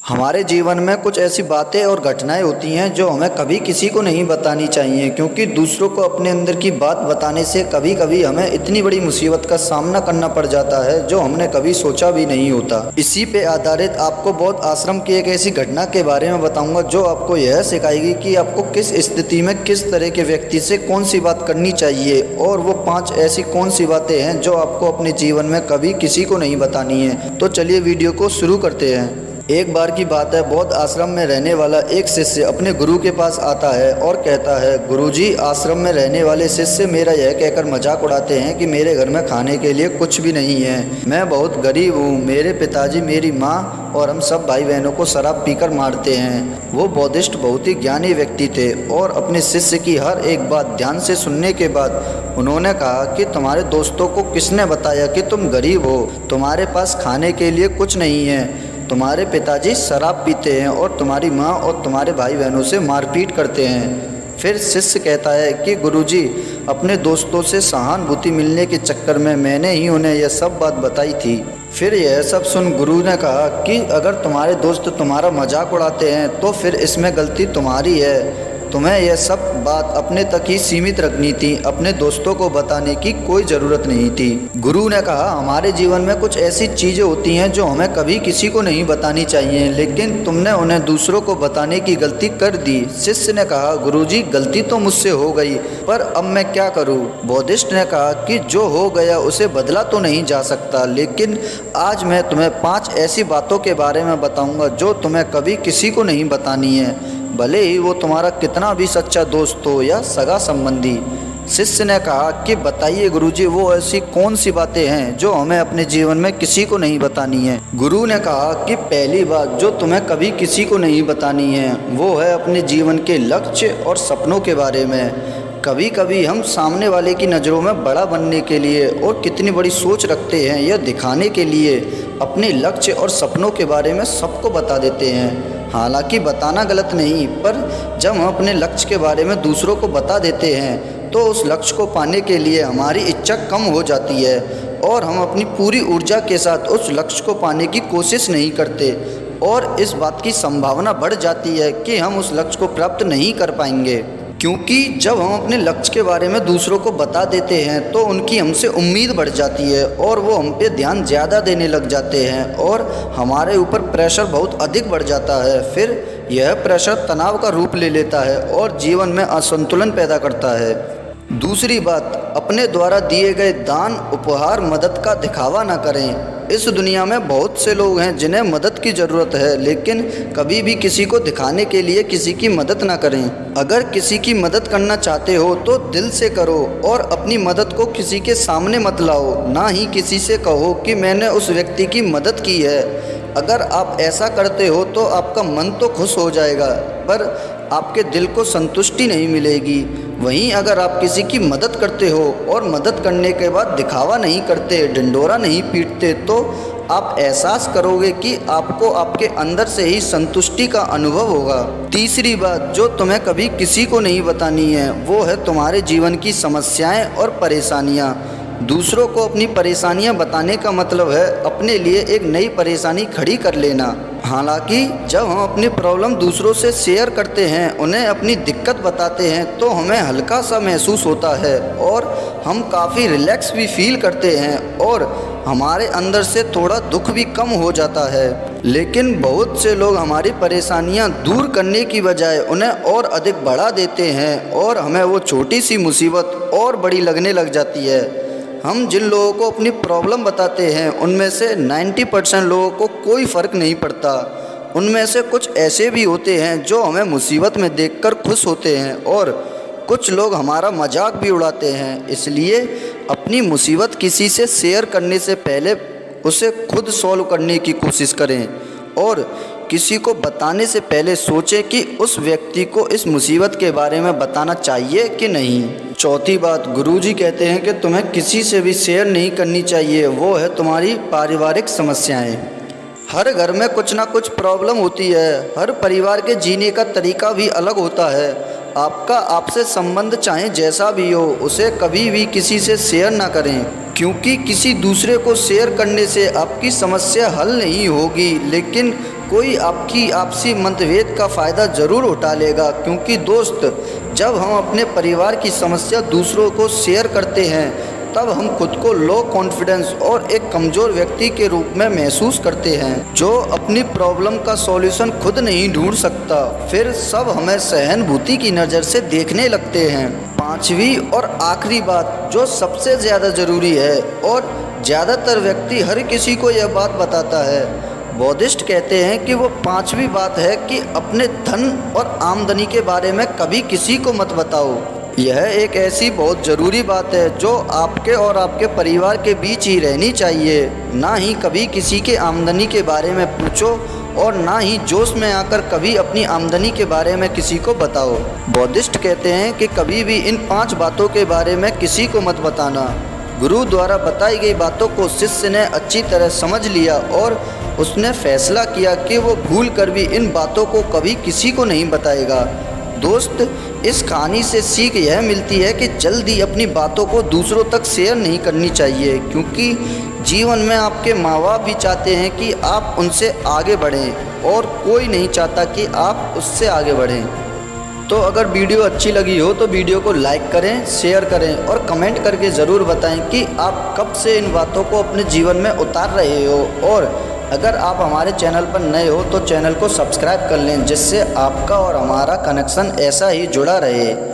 हमारे जीवन में कुछ ऐसी बातें और घटनाएं होती हैं जो हमें कभी किसी को नहीं बतानी चाहिए, क्योंकि दूसरों को अपने अंदर की बात बताने से कभी कभी हमें इतनी बड़ी मुसीबत का सामना करना पड़ जाता है जो हमने कभी सोचा भी नहीं होता। इसी पे आधारित आपको बौद्ध आश्रम की एक ऐसी घटना के बारे में बताऊंगा जो आपको यह सिखाएगी कि आपको किस स्थिति में किस तरह के व्यक्ति से कौन सी बात करनी चाहिए, और वो 5 ऐसी कौन सी बातें हैं जो आपको अपने जीवन में कभी किसी को नहीं बतानी है। तो चलिए वीडियो को शुरू करते हैं। एक बार की बात है, बौद्ध आश्रम में रहने वाला एक शिष्य अपने गुरु के पास आता है और कहता है, गुरुजी, आश्रम में रहने वाले शिष्य मेरा यह कहकर मजाक उड़ाते हैं कि मेरे घर में खाने के लिए कुछ भी नहीं है। मैं बहुत गरीब हूँ। मेरे पिताजी, मेरी माँ और हम सब भाई बहनों को शराब पीकर मारते हैं। वो बौद्धिस्ट बहुत ही ज्ञानी व्यक्ति थे और अपने शिष्य की हर एक बात ध्यान से सुनने के बाद उन्होंने कहा कि तुम्हारे दोस्तों को किसने बताया कि तुम गरीब हो? तुम्हारे पास खाने के लिए कुछ नहीं है। तुम्हारे पिताजी शराब पीते हैं और तुम्हारी माँ और तुम्हारे भाई बहनों से मारपीट करते हैं। फिर शिष्य कहता है कि गुरुजी, अपने दोस्तों से सहानुभूति मिलने के चक्कर में मैंने ही उन्हें यह सब बात बताई थी। फिर यह सब सुन गुरु ने कहा कि अगर तुम्हारे दोस्त तुम्हारा मजाक उड़ाते हैं तो फिर इसमें गलती तुम्हारी है। तुम्हें यह सब बात अपने तक ही सीमित रखनी थी, अपने दोस्तों को बताने की कोई ज़रूरत नहीं थी। गुरु ने कहा, हमारे जीवन में कुछ ऐसी चीज़ें होती हैं जो हमें कभी किसी को नहीं बतानी चाहिए, लेकिन तुमने उन्हें दूसरों को बताने की गलती कर दी। शिष्य ने कहा, गुरुजी, गलती तो मुझसे हो गई, पर अब मैं क्या करूं? बौद्धिस्ट ने कहा कि जो हो गया उसे बदला तो नहीं जा सकता, लेकिन आज मैं तुम्हें 5 ऐसी बातों के बारे में बताऊंगा जो तुम्हें कभी किसी को नहीं बतानी है, भले ही वो तुम्हारा कितना भी सच्चा दोस्त हो या सगा संबंधी। शिष्य ने कहा कि बताइए गुरुजी, वो ऐसी कौन सी बातें हैं जो हमें अपने जीवन में किसी को नहीं बतानी है? गुरु ने कहा कि पहली बात जो तुम्हें कभी किसी को नहीं बतानी है वो है अपने जीवन के लक्ष्य और सपनों के बारे में। कभी कभी हम सामने वाले की नज़रों में बड़ा बनने के लिए और कितनी बड़ी सोच रखते हैं यह दिखाने के लिए अपने लक्ष्य और सपनों के बारे में सबको बता देते हैं। हालांकि बताना गलत नहीं, पर जब हम अपने लक्ष्य के बारे में दूसरों को बता देते हैं तो उस लक्ष्य को पाने के लिए हमारी इच्छा कम हो जाती है और हम अपनी पूरी ऊर्जा के साथ उस लक्ष्य को पाने की कोशिश नहीं करते, और इस बात की संभावना बढ़ जाती है कि हम उस लक्ष्य को प्राप्त नहीं कर पाएंगे। क्योंकि जब हम अपने लक्ष्य के बारे में दूसरों को बता देते हैं तो उनकी हमसे उम्मीद बढ़ जाती है और वो हम पे ध्यान ज़्यादा देने लग जाते हैं और हमारे ऊपर प्रेशर बहुत अधिक बढ़ जाता है। फिर यह प्रेशर तनाव का रूप ले लेता है और जीवन में असंतुलन पैदा करता है। दूसरी बात, अपने द्वारा दिए गए दान, उपहार, मदद का दिखावा ना करें। इस दुनिया में बहुत से लोग हैं जिन्हें मदद की ज़रूरत है, लेकिन कभी भी किसी को दिखाने के लिए किसी की मदद ना करें। अगर किसी की मदद करना चाहते हो तो दिल से करो और अपनी मदद को किसी के सामने मत लाओ, ना ही किसी से कहो कि मैंने उस व्यक्ति की मदद की है। अगर आप ऐसा करते हो तो आपका मन तो खुश हो जाएगा, पर आपके दिल को संतुष्टि नहीं मिलेगी। वहीं अगर आप किसी की मदद करते हो और मदद करने के बाद दिखावा नहीं करते, ढिंढोरा नहीं पीटते, तो आप एहसास करोगे कि आपको आपके अंदर से ही संतुष्टि का अनुभव होगा। तीसरी बात जो तुम्हें कभी किसी को नहीं बतानी है वो है तुम्हारे जीवन की समस्याएं और परेशानियां। दूसरों को अपनी परेशानियां बताने का मतलब है अपने लिए एक नई परेशानी खड़ी कर लेना। हालांकि जब हम अपनी प्रॉब्लम दूसरों से शेयर करते हैं, उन्हें अपनी दिक्कत बताते हैं, तो हमें हल्का सा महसूस होता है और हम काफ़ी रिलैक्स भी फील करते हैं और हमारे अंदर से थोड़ा दुख भी कम हो जाता है। लेकिन बहुत से लोग हमारी परेशानियां दूर करने की बजाय उन्हें और अधिक बढ़ा देते हैं और हमें वो छोटी सी मुसीबत और बड़ी लगने लग जाती है। हम जिन लोगों को अपनी प्रॉब्लम बताते हैं उनमें से 90% लोगों को कोई फ़र्क नहीं पड़ता। उनमें से कुछ ऐसे भी होते हैं जो हमें मुसीबत में देखकर खुश होते हैं और कुछ लोग हमारा मजाक भी उड़ाते हैं। इसलिए अपनी मुसीबत किसी से शेयर करने से पहले उसे खुद सॉल्व करने की कोशिश करें और किसी को बताने से पहले सोचें कि उस व्यक्ति को इस मुसीबत के बारे में बताना चाहिए कि नहीं। चौथी बात, गुरुजी कहते हैं कि तुम्हें किसी से भी शेयर नहीं करनी चाहिए, वो है तुम्हारी पारिवारिक समस्याएं। हर घर में कुछ ना कुछ प्रॉब्लम होती है। हर परिवार के जीने का तरीका भी अलग होता है। आपका आपसे संबंध चाहे जैसा भी हो, उसे कभी भी किसी से शेयर ना करें, क्योंकि किसी दूसरे को शेयर करने से आपकी समस्या हल नहीं होगी, लेकिन कोई आपकी आपसी मतभेद का फ़ायदा ज़रूर उठा लेगा। क्योंकि दोस्त, जब हम अपने परिवार की समस्या दूसरों को शेयर करते हैं तब हम खुद को लो कॉन्फिडेंस और एक कमज़ोर व्यक्ति के रूप में महसूस करते हैं जो अपनी प्रॉब्लम का सॉल्यूशन खुद नहीं ढूंढ सकता। फिर सब हमें सहानुभूति की नज़र से देखने लगते हैं। पांचवी और आखिरी बात जो सबसे ज़्यादा ज़रूरी है और ज़्यादातर व्यक्ति हर किसी को यह बात बताता है, बौद्धिस्ट कहते हैं कि वो पांचवी बात है कि अपने धन और आमदनी के बारे में कभी किसी को मत बताओ। यह एक ऐसी बहुत ज़रूरी बात है जो आपके और आपके परिवार के बीच ही रहनी चाहिए। ना ही कभी किसी के आमदनी के बारे में पूछो और ना ही जोश में आकर कभी अपनी आमदनी के बारे में किसी को बताओ। बौद्धिस्ट कहते हैं कि कभी भी इन 5 बातों के बारे में किसी को मत बताना। गुरु द्वारा बताई गई बातों को शिष्य ने अच्छी तरह समझ लिया और उसने फैसला किया कि वो भूल कर भी इन बातों को कभी किसी को नहीं बताएगा। दोस्त, इस कहानी से सीख यह मिलती है कि जल्दी अपनी बातों को दूसरों तक शेयर नहीं करनी चाहिए, क्योंकि जीवन में आपके माँ बाप भी चाहते हैं कि आप उनसे आगे बढ़ें और कोई नहीं चाहता कि आप उससे आगे बढ़ें। तो अगर वीडियो अच्छी लगी हो तो वीडियो को लाइक करें, शेयर करें और कमेंट करके ज़रूर बताएं कि आप कब से इन बातों को अपने जीवन में उतार रहे हो। और अगर आप हमारे चैनल पर नए हो तो चैनल को सब्सक्राइब कर लें, जिससे आपका और हमारा कनेक्शन ऐसा ही जुड़ा रहे।